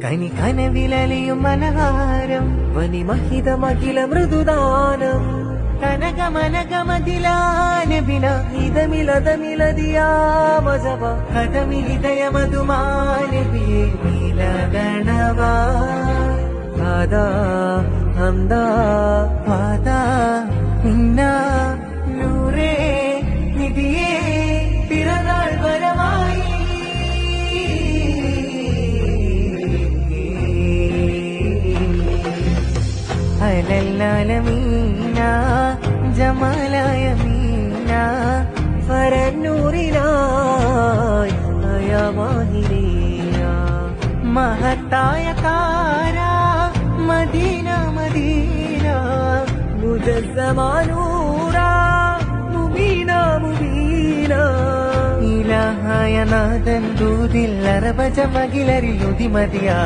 കനി കനവിലലിയും മനഹാരം വനിമഹിതമഖില മൃദുദാനം കനകമനകമതിലാനബിന ഇതമിലതമിലതിയാമജവ കഥമിഹിതയമതുമാനബിയെ നീലഗണവാ ആദാ ഹംദാ വാദാ നിന്ന നൂറേ നിധിയേ പിറന്നാൾ വരമായി അലല്ലാലമീന ജമാലായ മീന ഫരന്നൂറിനായി അയമാഹിരിയ മഹത്തായ താര മദീന മദീന മുജസ്സമാനൂറ മുബീന മുബീന ഇലാഹായ നാദൻ ദൂതിൽ അറബജമകിലരിൽ ഉദിമതിയാ